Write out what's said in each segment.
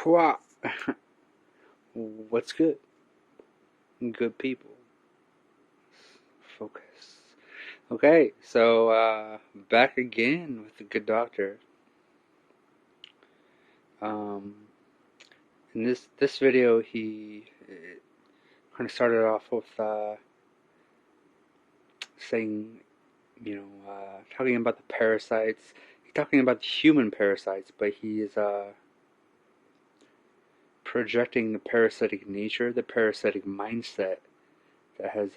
Wha- What's good? Good people. Focus. Okay, so back again with the good doctor. Um, in this video, he kind of started off with saying, talking about the parasites. He's talking about the human parasites, but he is projecting the parasitic nature, the parasitic mindset that has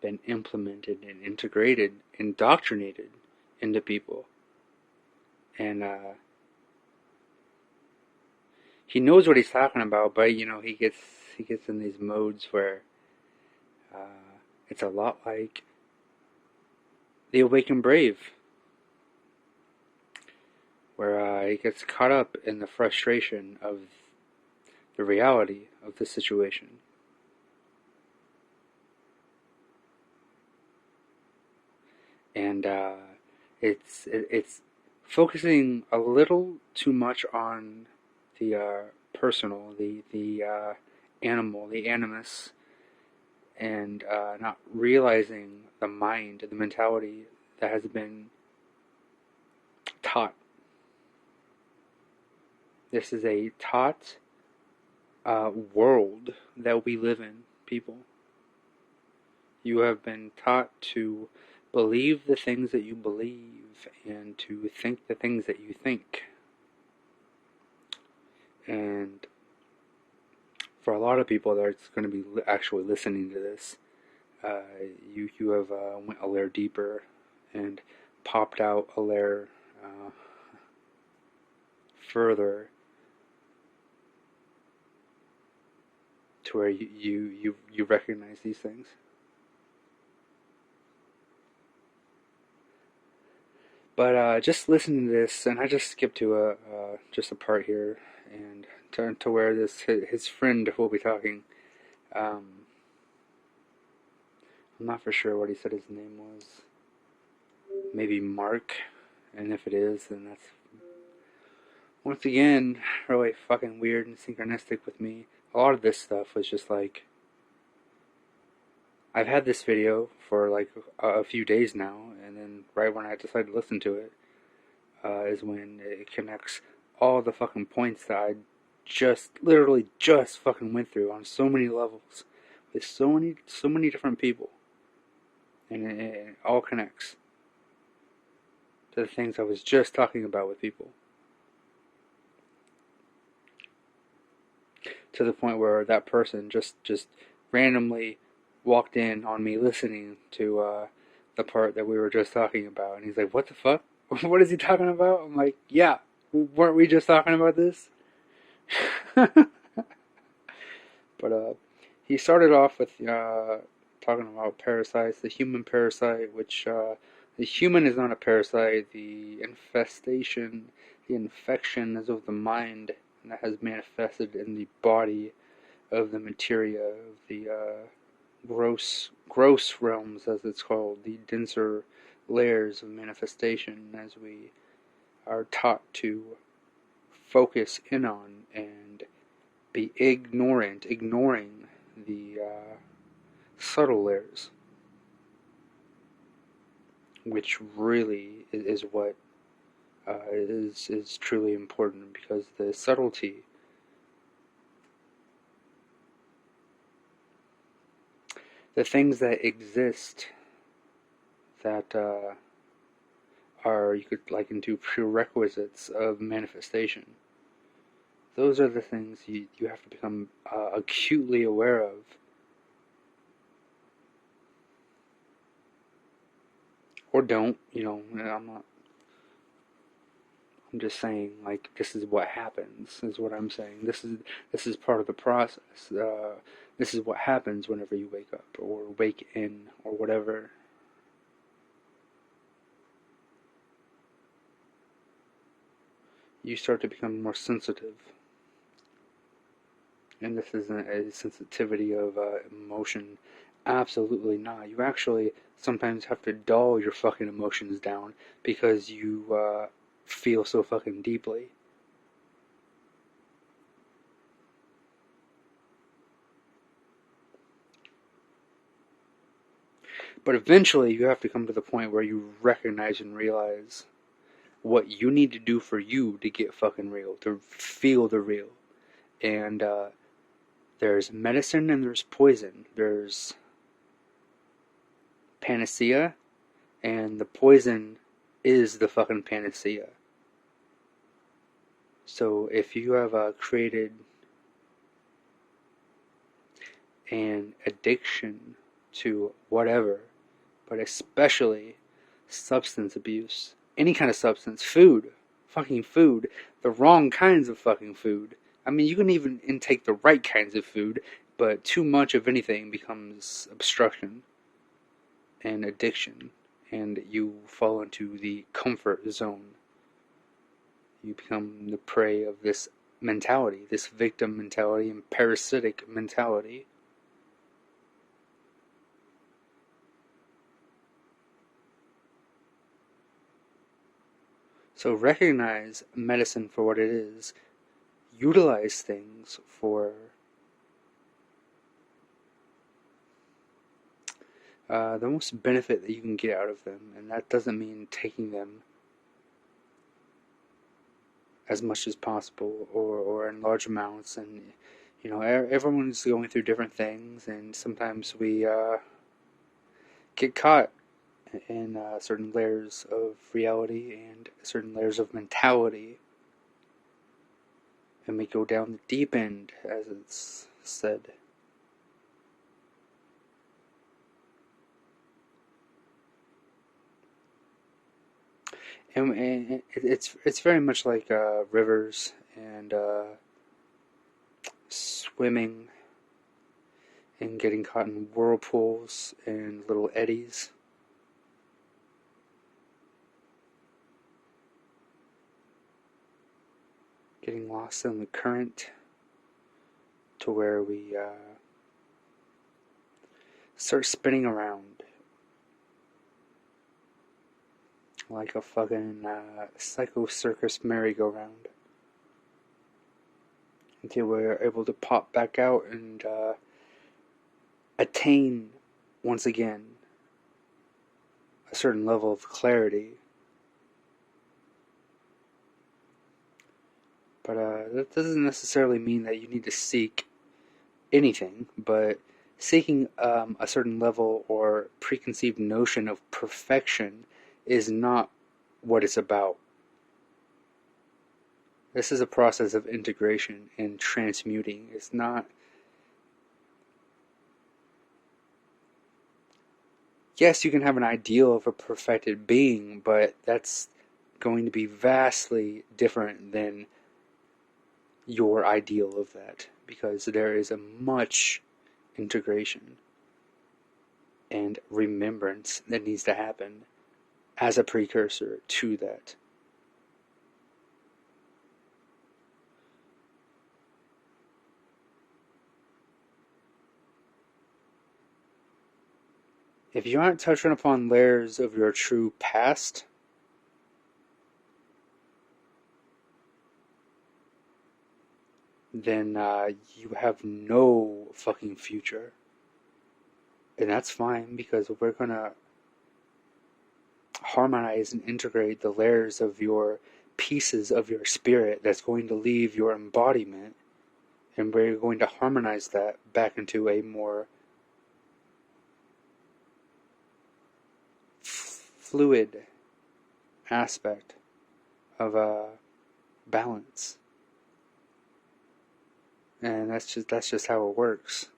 been implemented and integrated, indoctrinated into people. And he knows what he's talking about, but he gets in these modes where it's a lot like the Awakened Brave, where he gets caught up in the frustration of the reality of the situation. And it's focusing a little too much on the personal, the animal, the animus, and not realizing the mind, the mentality that has been taught. This is a taught world that we live in, people. You have been taught to believe the things that you believe and to think the things that you think. And for a lot of people that's going to be actually listening to this, you have went a layer deeper and popped out a layer further to where you recognize these things. But just listening to this, and I just skipped to just a part here, and to where his friend will be talking. I'm not for sure what he said his name was. Maybe Mark, and if it is, then that's once again really fucking weird and synchronistic with me. A lot of this stuff was just like, I've had this video for like a few days now, and then right when I decided to listen to it is when it connects all the fucking points that I literally just fucking went through on so many levels with so many different people, and it all connects to the things I was just talking about with people, to the point where that person just randomly walked in on me listening to the part that we were just talking about, and he's like, "What the fuck? What is he talking about?" I'm like, "Yeah, weren't we just talking about this?" But he started off with talking about parasites, the human parasite, which the human is not a parasite. The infestation, the infection is of the mind, and that has manifested in the body of the materia, of the gross realms, as it's called, the denser layers of manifestation, as we are taught to focus in on and be ignoring the subtle layers, which really is what is truly important, because the subtlety, the things that exist that are, you could liken to prerequisites of manifestation, those are the things you have to become acutely aware of. Or don't, I'm just saying, like, this is what happens, is what I'm saying. This is part of the process. This is what happens whenever you wake up, or wake in, or whatever. You start to become more sensitive. And this isn't a sensitivity of emotion. Absolutely not. You actually sometimes have to dull your fucking emotions down because you feel so fucking deeply. But eventually you have to come to the point where you recognize and realize what you need to do for you to get fucking real, to feel the real. And there's medicine and there's poison. There's panacea, and the poison is the fucking panacea. So if you have created an addiction to whatever, but especially substance abuse, any kind of substance, food, fucking food, the wrong kinds of fucking food. I mean, you can even intake the right kinds of food, but too much of anything becomes obstruction and addiction, and you fall into the comfort zone. You become the prey of this mentality, this victim mentality and parasitic mentality. So recognize medicine for what it is. Utilize things for the most benefit that you can get out of them, and that doesn't mean taking them as much as possible or in large amounts. And you know, everyone's going through different things, and sometimes we get caught in certain layers of reality and certain layers of mentality, and we go down the deep end, as it's said. And it's very much like rivers and swimming and getting caught in whirlpools and little eddies. Getting lost in the current to where we start spinning around like a fucking psycho circus merry-go-round until we're able to pop back out and attain once again a certain level of clarity. But that doesn't necessarily mean that you need to seek anything, but seeking a certain level or preconceived notion of perfection is not what it's about. This is a process of integration and transmuting. It's not... Yes, you can have an ideal of a perfected being, but that's going to be vastly different than your ideal of that, because there is a much integration and remembrance that needs to happen as a precursor to that. If you aren't touching upon layers of your true past, then you have no fucking future. And that's fine, because we're going to harmonize and integrate the layers of your pieces of your spirit that's going to leave your embodiment, and we're going to harmonize that back into a more fluid aspect of balance. And that's just how it works.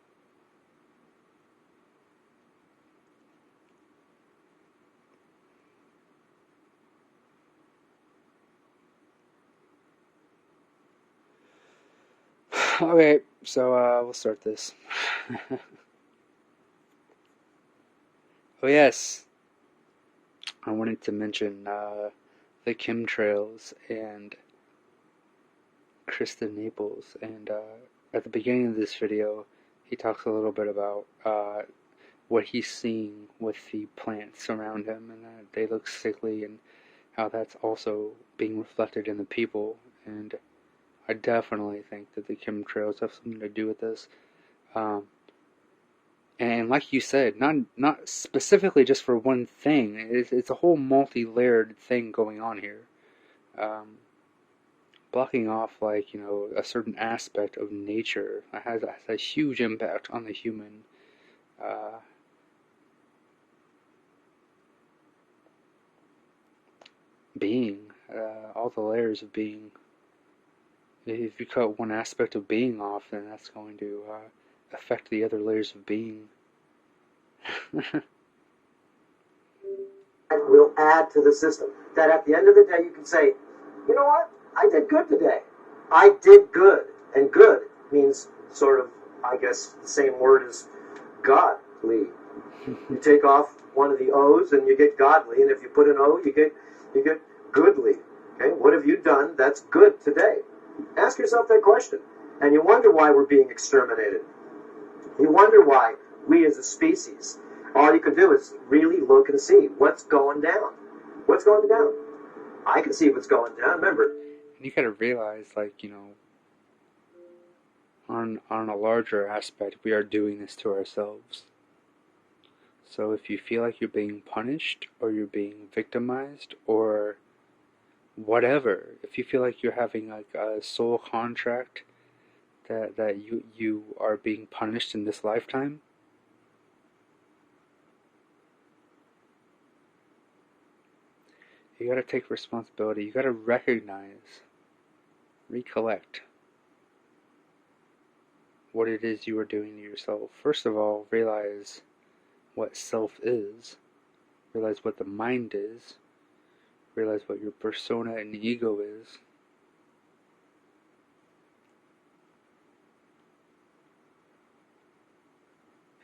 Okay, so we'll start this. Oh yes, I wanted to mention the chemtrails and Kristen Naples, and at the beginning of this video he talks a little bit about what he's seeing with the plants around him, and that they look sickly, and how that's also being reflected in the people. And I definitely think that the chemtrails have something to do with this. And like you said, not specifically just for one thing. It's a whole multi-layered thing going on here. Blocking off, like, a certain aspect of nature has a huge impact on the human. Being, all the layers of being. If you cut one aspect of being off, then that's going to affect the other layers of being. Will add to the system. That at the end of the day you can say, you know what? I did good today. I did good. And good means sort of, I guess, the same word as godly. You take off one of the O's and you get godly, and if you put an O, you get goodly. Okay? What have you done that's good today? Ask yourself that question. And you wonder why we're being exterminated. You wonder why we as a species, all you can do is really look and see what's going down. What's going down? I can see what's going down. Remember, you gotta realize, like, on a larger aspect, we are doing this to ourselves. So if you feel like you're being punished, or you're being victimized, or whatever, if you feel like you're having like a soul contract that you are being punished in this lifetime, you gotta take responsibility. You gotta recognize, recollect what it is you are doing to yourself. First of all, realize what self is. Realize what the mind is. Realize what your persona and ego is.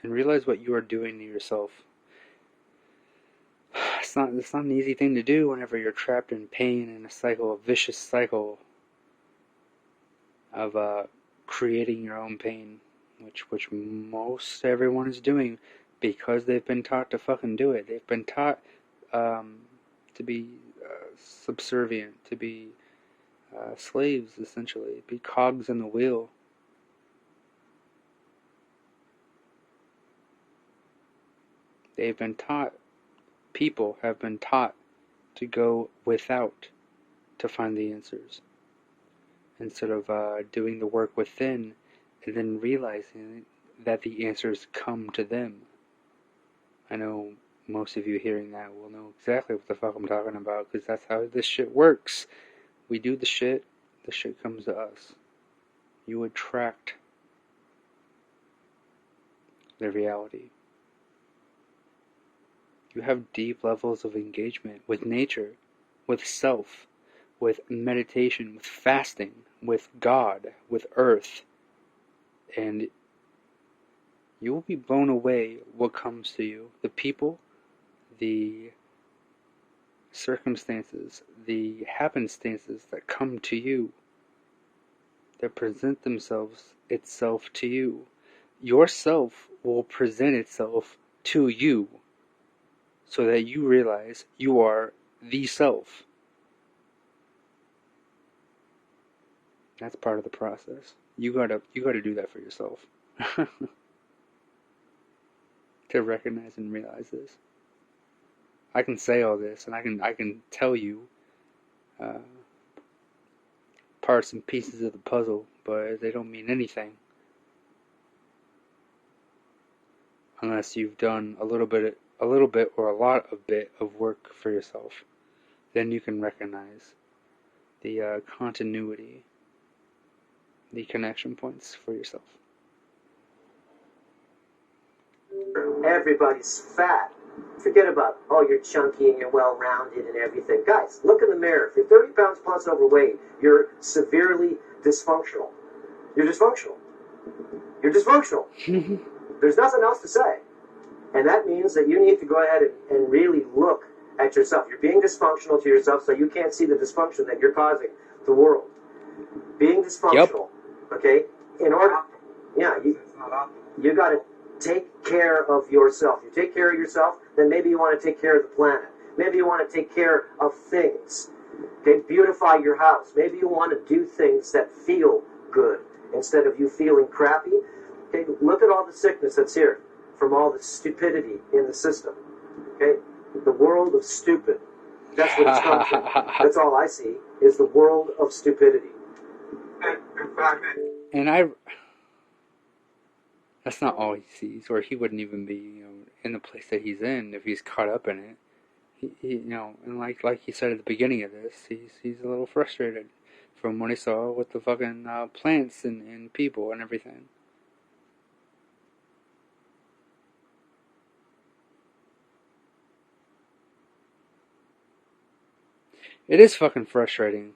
And realize what you are doing to yourself. It's not an easy thing to do whenever you're trapped in pain, in a vicious cycle of creating your own pain, which most everyone is doing because they've been taught to fucking do it. They've been taught to be subservient, to be slaves, essentially, be cogs in the wheel. They've been taught, people have been taught to go without to find the answers, instead of doing the work within and then realizing that the answers come to them. I know most of you hearing that will know exactly what the fuck I'm talking about, because that's how this shit works. We do the shit comes to us. You attract the reality. You have deep levels of engagement with nature, with self, with meditation, with fasting, with God, with earth, and you will be blown away what comes to you. The people, the circumstances, the happenstances that come to you, that present itself to you. Yourself will present itself to you, so that you realize you are the self. That's part of the process. You gotta do that for yourself. To recognize and realize this. I can say all this, and I can tell you parts and pieces of the puzzle, but they don't mean anything unless you've done a little bit or a lot of work for yourself. Then you can recognize the continuity, the connection points for yourself. Everybody's fat. Forget about, you're chunky and you're well-rounded and everything. Guys, look in the mirror. If you're 30 pounds plus overweight, you're severely dysfunctional. You're dysfunctional. You're dysfunctional. There's nothing else to say. And that means that you need to go ahead and really look at yourself. You're being dysfunctional to yourself, so you can't see the dysfunction that you're causing the world. Being dysfunctional, okay? In order, you got to take care of yourself. You take care of yourself, then maybe you want to take care of the planet. Maybe you want to take care of things. Okay, beautify your house. Maybe you want to do things that feel good instead of you feeling crappy. Okay, look at all the sickness that's here. from all the stupidity in the system. Okay? The world of stupid. That's what it's come to. That's all I see, is the world of stupidity. And that's not all he sees, or he wouldn't even be, in the place that he's in if he's caught up in it. He and like he said at the beginning of this, he's a little frustrated from what he saw with the fucking plants and people and everything. It is fucking frustrating,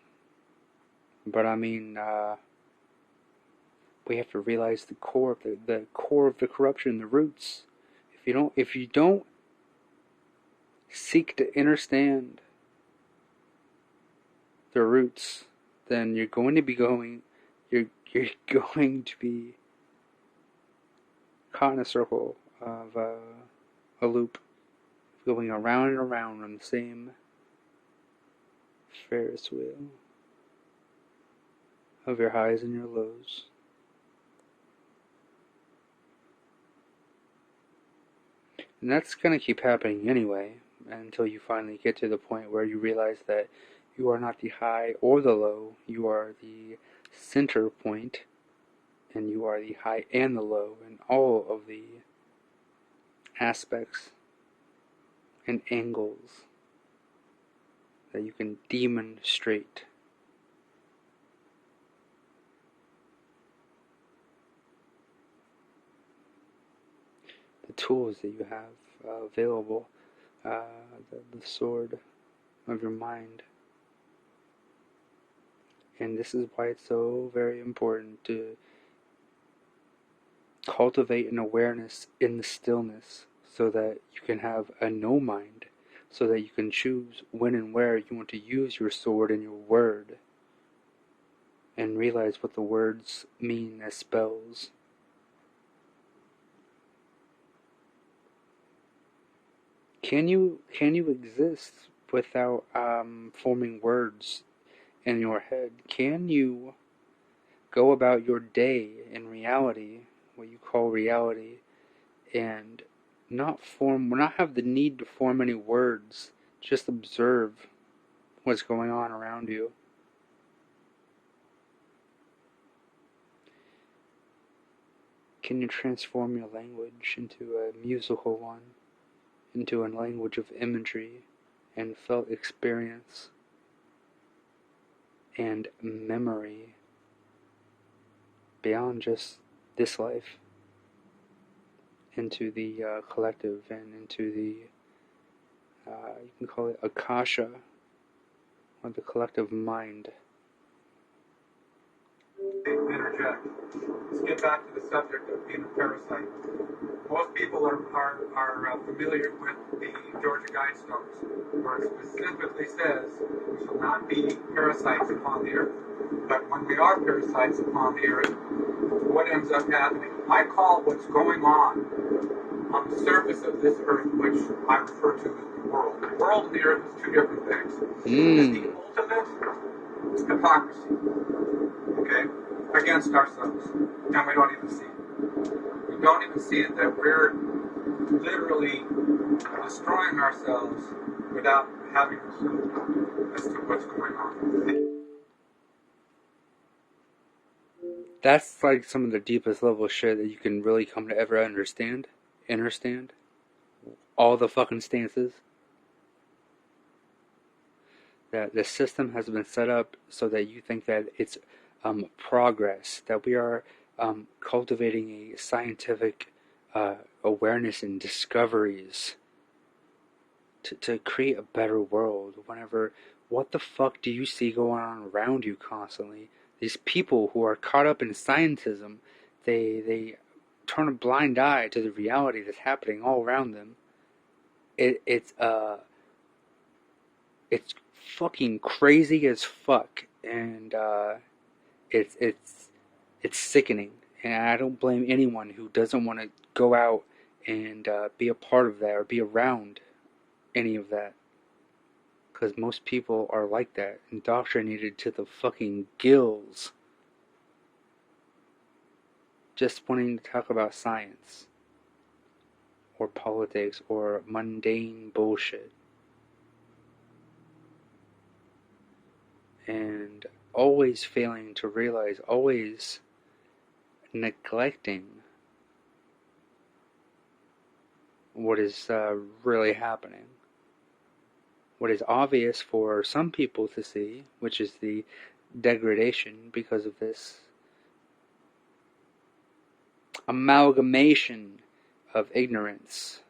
but I mean, we have to realize the core of the core of the corruption, the roots. If you don't seek to understand the roots, then you're going to be you're going to be caught in a circle of a loop, going around and around on the same Ferris wheel of your highs and your lows. And that's going to keep happening anyway, until you finally get to the point where you realize that you are not the high or the low, you are the center point, and you are the high and the low in all of the aspects and angles that you can demonstrate. The tools that you have available, the sword of your mind. And this is why it's so very important to cultivate an awareness in the stillness, so that you can have a no mind, so that you can choose when and where you want to use your sword and your word, and realize what the words mean as spells. Can you exist without forming words in your head? Can you go about your day in reality, what you call reality, and not have the need to form any words, just observe what's going on around you? Can you transform your language into a musical one, into a language of imagery and felt experience and memory beyond just this life, into the collective and into the, you can call it Akasha, or the collective mind? Interject. Let's get back to the subject of being a parasite. Most people are familiar with the Georgia Guidestones, where it specifically says we shall not be parasites upon the earth. But when we are parasites upon the earth, what ends up happening? I call what's going on the surface of this earth, which I refer to as the world. The world and the earth is two different things. It's the ultimate hypocrisy, okay, against ourselves, and we don't even see it. We don't even see it, that we're literally destroying ourselves without having a clue as to what's going on. That's like some of the deepest level shit that you can really come to ever understand. All the fucking stances. That the system has been set up so that you think that it's progress, that we are cultivating a scientific awareness and discoveries to create a better world. Whenever, what the fuck do you see going on around you constantly? These people who are caught up in scientism, they turn a blind eye to the reality that's happening all around them. It's fucking crazy as fuck, and it's sickening. And I don't blame anyone who doesn't want to go out and be a part of that or be around any of that, because most people are like that, indoctrinated to the fucking gills, just wanting to talk about science. or politics or mundane bullshit. And always failing to realize, always neglecting what is really happening. What is obvious for some people to see, which is the degradation because of this amalgamation of ignorance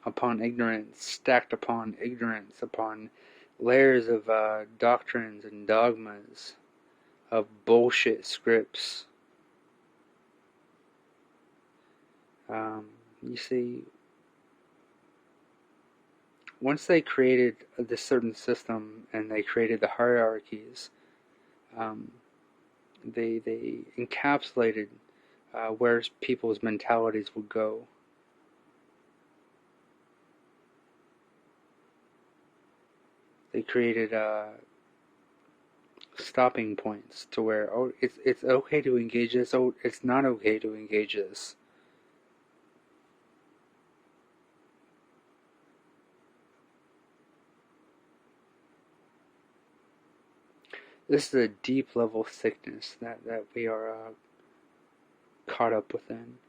upon ignorance, stacked upon ignorance, upon layers of doctrines and dogmas, of bullshit scripts. You see, once they created this certain system and they created the hierarchies, they encapsulated where people's mentalities would go. They created stopping points to where, oh, it's okay to engage this, oh, it's not okay to engage this. This is a deep level sickness that we are caught up within.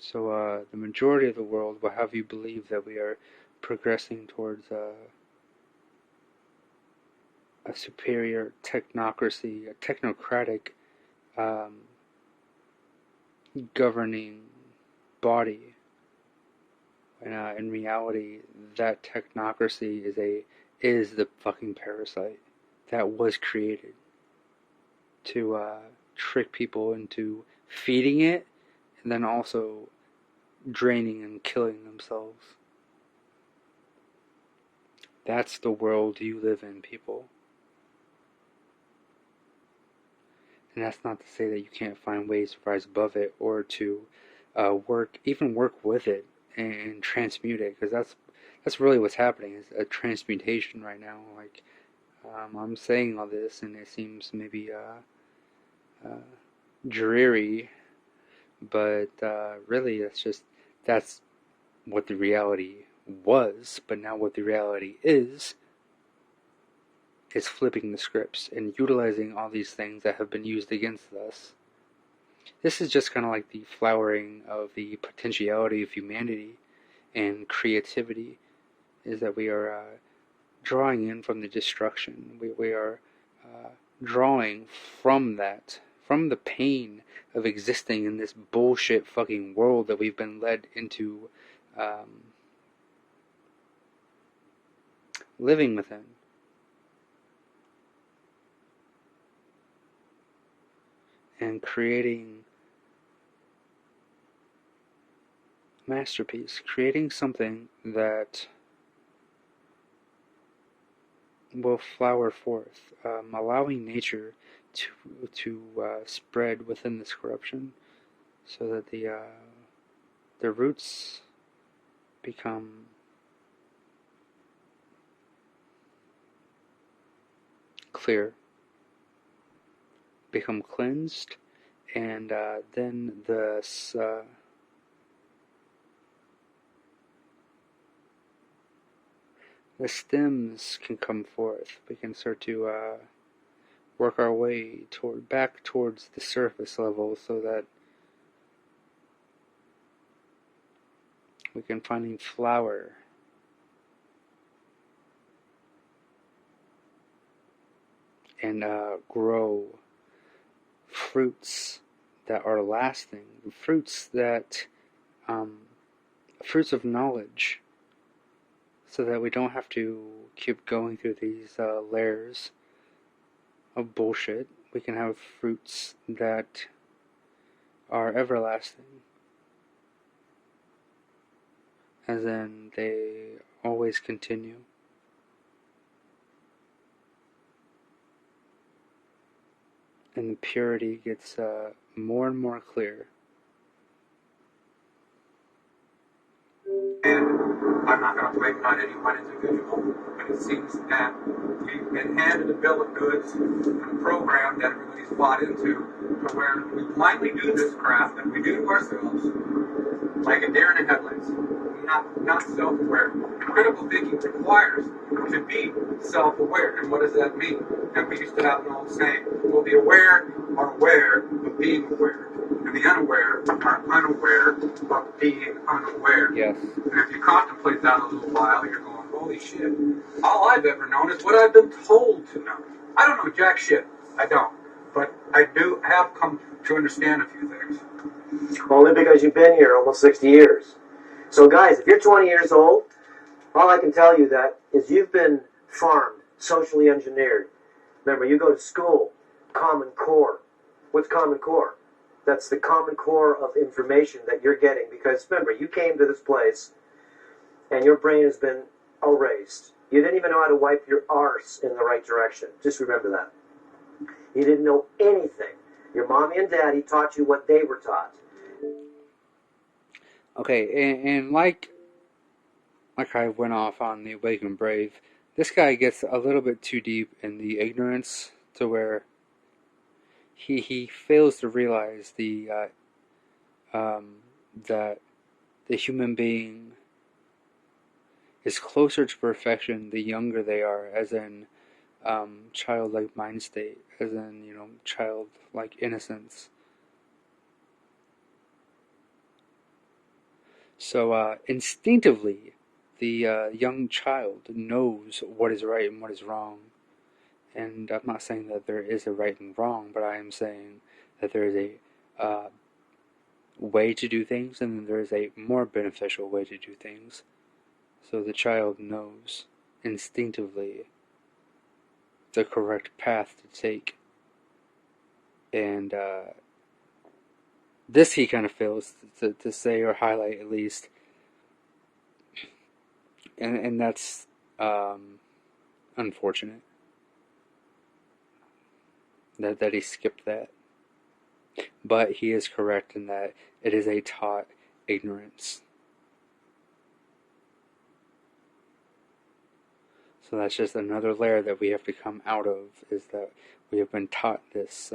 So the majority of the world will have you believe that we are progressing towards a superior technocracy, a technocratic governing body. And in reality, that technocracy is the fucking parasite that was created to trick people into feeding it and then also draining and killing themselves. That's the world you live in, people. And that's not to say that you can't find ways to rise above it or to work with it and transmute it, because that's really what's happening, is a transmutation right now. Like, I'm saying all this and it seems maybe dreary, but really that's what the reality was. But now what the reality is flipping the scripts and utilizing all these things that have been used against us. This is just kind of like the flowering of the potentiality of humanity and creativity, is that we are drawing in from the destruction. We are drawing from that, from the pain of existing in this bullshit fucking world that we've been led into living within. And creating masterpiece, creating something that will flower forth, allowing nature to spread within this corruption, so that the roots become clear, become cleansed, and then the stems can come forth. We can start to work our way back towards the surface level, so that we can finally flower and grow fruits that are lasting, fruits of knowledge, so that we don't have to keep going through these layers of bullshit. We can have fruits that are everlasting, as in they always continue. And the purity gets more and more clear. And I'm not going to blame it on any one individual, but it seems that we've been handed a bill of goods and a program that everybody's bought into, to where we blindly do this crap that we do to ourselves, like a deer in the headlights, not self-aware. Critical thinking requires to be self-aware. And what does that mean? And we used to have an old saying, well, the aware are aware of being aware, and the unaware are unaware of being unaware. Yes. And if you contemplate that a little while, you're going, holy shit, all I've ever known is what I've been told to know. I don't know jack shit. I don't. But I do have come to understand a few things. Only because you've been here almost 60 years. So guys, if you're 20 years old, all I can tell you that is you've been farmed, socially engineered. Remember, you go to school, Common Core. What's Common Core? That's the common core of information that you're getting. Because remember, you came to this place and your brain has been erased. You didn't even know how to wipe your arse in the right direction. Just remember that. You didn't know anything. Your mommy and daddy taught you what they were taught. Okay, and like I went off on the Awakened Brave, this guy gets a little bit too deep in the ignorance to where he fails to realize that the human being is closer to perfection the younger they are, as in childlike mind state, as in, childlike innocence. So instinctively, the young child knows what is right and what is wrong. And I'm not saying that there is a right and wrong, but I am saying that there is a way to do things, and then there is a more beneficial way to do things. So the child knows instinctively the correct path to take. And this he kind of fails to say or highlight, at least. And that's unfortunate that he skipped that. But he is correct in that it is a taught ignorance. So that's just another layer that we have to come out of, is that we have been taught this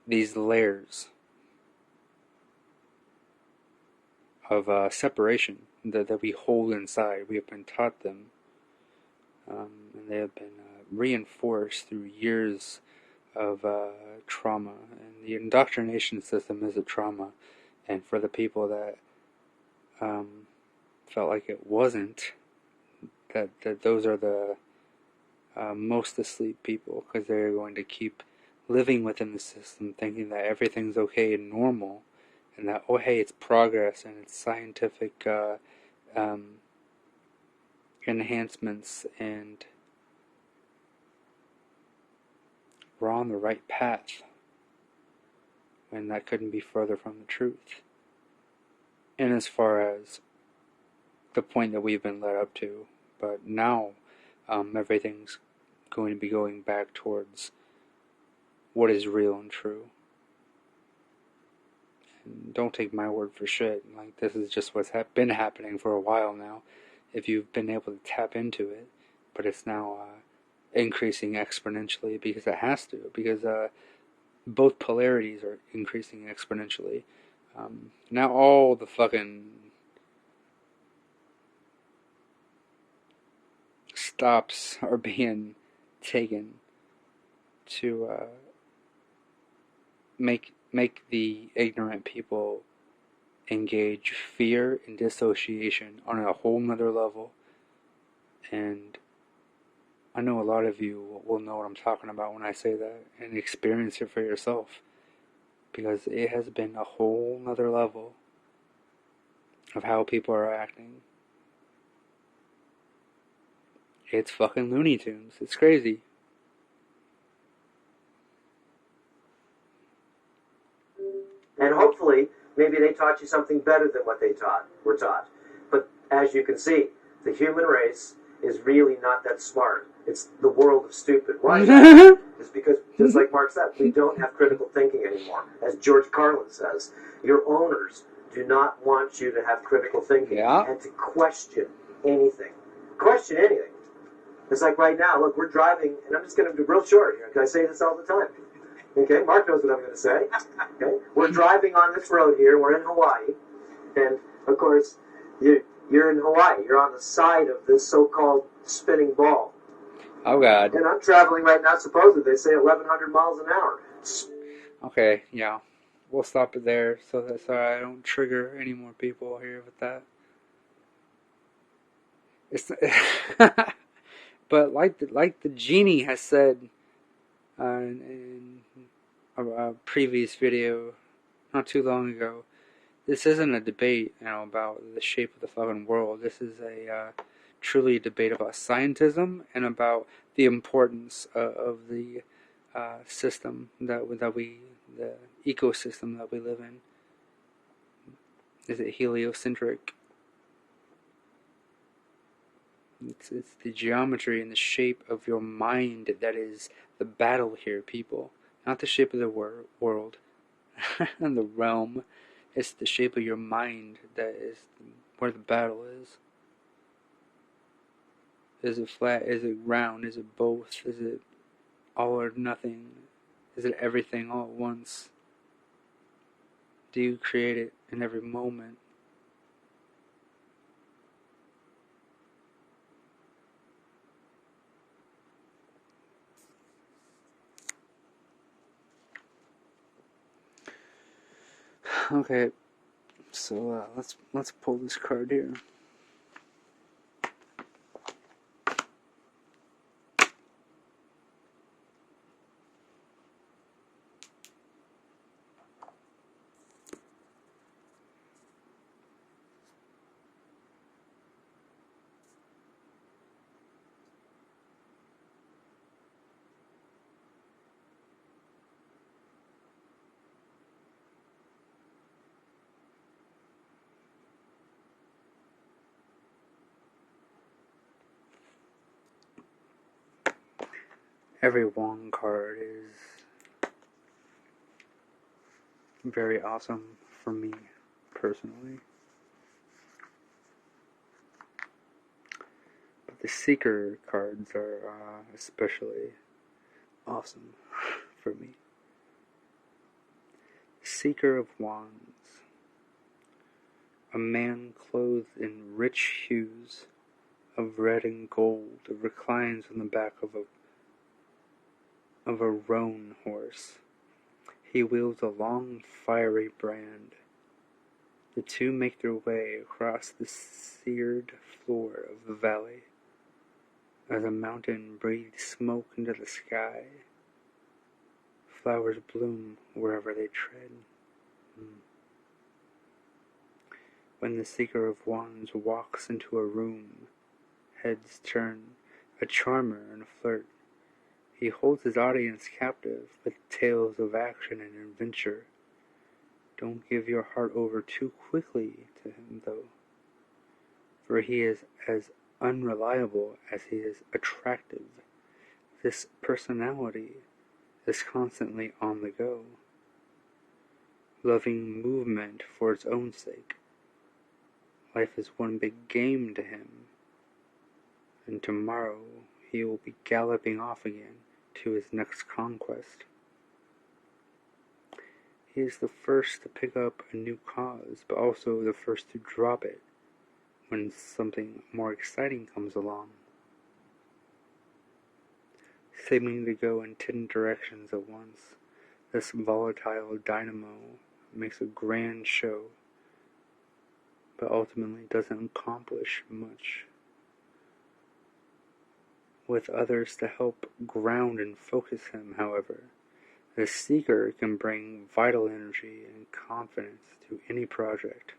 these layers of separation that we hold inside. We have been taught them, and they have been reinforced through years of trauma. And the indoctrination system is a trauma, and for the people that felt like it wasn't, that those are the most asleep people, because they're going to keep living within the system, thinking that everything's okay and normal, and that, oh hey, it's progress and it's scientific enhancements, and we're on the right path, when that couldn't be further from the truth. And as far as the point that we've been led up to, but now everything's going to be going back towards what is real and true. And don't take my word for shit. Like, this is just what's been happening for a while now, if you've been able to tap into it. But it's now increasing exponentially, because it has to, because both polarities are increasing exponentially. Now all the fucking stops are being taken to make the ignorant people engage fear and dissociation on a whole nother level. And I know a lot of you will know what I'm talking about when I say that, and experience it for yourself, because it has been a whole nother level of how people are acting. It's fucking Looney Tunes. It's crazy. And hopefully, maybe they taught you something better than what they were taught. But as you can see, the human race is really not that smart. It's the world of stupid. Why is that? It's because, just like Mark said, we don't have critical thinking anymore. As George Carlin says, Your owners do not want you to have critical thinking and to question anything. Question anything. It's like right now, look, we're driving, and I'm just going to be real short here, because I say this all the time. Okay, Mark knows what I'm going to say. Okay, we're driving on this road here. We're in Hawaii, and of course, you're in Hawaii. You're on the side of this so-called spinning ball. Oh God. And I'm traveling right now. Supposedly they say 1,100 miles an hour. Okay, yeah, we'll stop it there so I don't trigger any more people here with that. It's but like the genie has said in a previous video not too long ago, this isn't a debate, about the shape of the fucking world. This is a truly a debate about scientism and about the importance of the system the ecosystem that we live in. Is it heliocentric? It's the geometry and the shape of your mind that is the battle here, people. Not the shape of the world and the realm. It's the shape of your mind that is where the battle is. Is it flat? Is it round? Is it both? Is it all or nothing? Is it everything all at once? Do you create it in every moment? Okay, so let's pull this card here. Every Wong card is very awesome for me personally. But the Seeker cards are especially awesome for me. Seeker of Wands. A man clothed in rich hues of red and gold reclines on the back of a roan horse. He wields a long, fiery brand. The two make their way across the seared floor of the valley as a mountain breathes smoke into the sky. Flowers bloom wherever they tread. When the Seeker of Wands walks into a room, heads turn, a charmer and a flirt. He holds his audience captive with tales of action and adventure. Don't give your heart over too quickly to him, though, for he is as unreliable as he is attractive. This personality is constantly on the go, loving movement for its own sake. Life is one big game to him, and tomorrow he will be galloping off again to his next conquest. He is the first to pick up a new cause, but also the first to drop it when something more exciting comes along. Seeming to go in 10 directions at once, this volatile dynamo makes a grand show, but ultimately doesn't accomplish much. With others to help ground and focus him, however, the Seeker can bring vital energy and confidence to any project.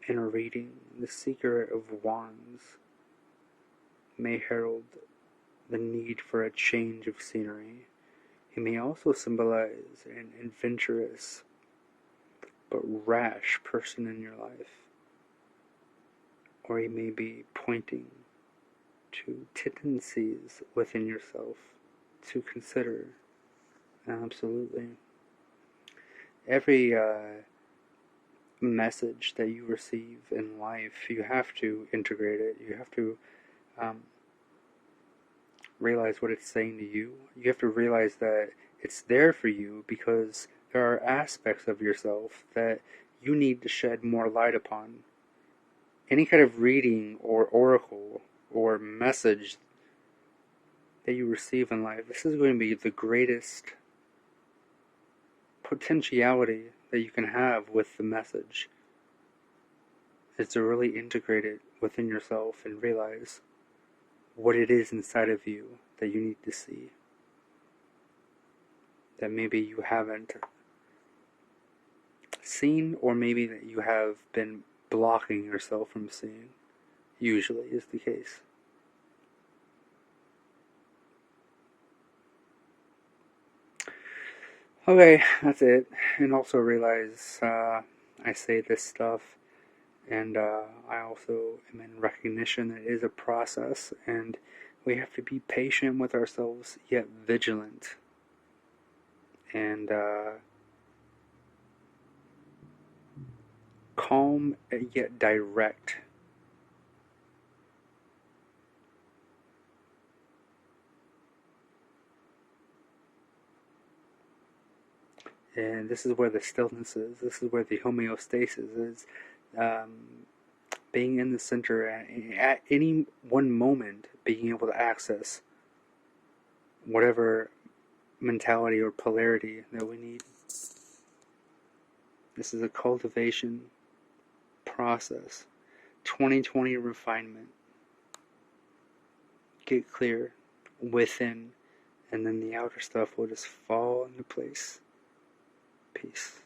In a reading, the Seeker of Wands may herald the need for a change of scenery. He may also symbolize an adventurous but rash person in your life, or he may be pointing to tendencies within yourself to consider. Absolutely. every message that you receive in life, you have to integrate it. You have to realize what it's saying to you. You have to realize that it's there for you because there are aspects of yourself that you need to shed more light upon. Any kind of reading or oracle or message that you receive in life, this is going to be the greatest potentiality that you can have with the message, is to really integrate it within yourself and realize what it is inside of you that you need to see, that maybe you haven't seen, or maybe that you have been blocking yourself from seeing. Usually is the case. Okay, that's it. And also realize I say this stuff, and I also am in recognition that it is a process, and we have to be patient with ourselves, yet vigilant. And calm, yet direct. And this is where the stillness is. This is where the homeostasis is. Being in the center at any one moment, being able to access whatever mentality or polarity that we need. This is a cultivation process. 2020 refinement. Get clear within, and then the outer stuff will just fall into place. Peace.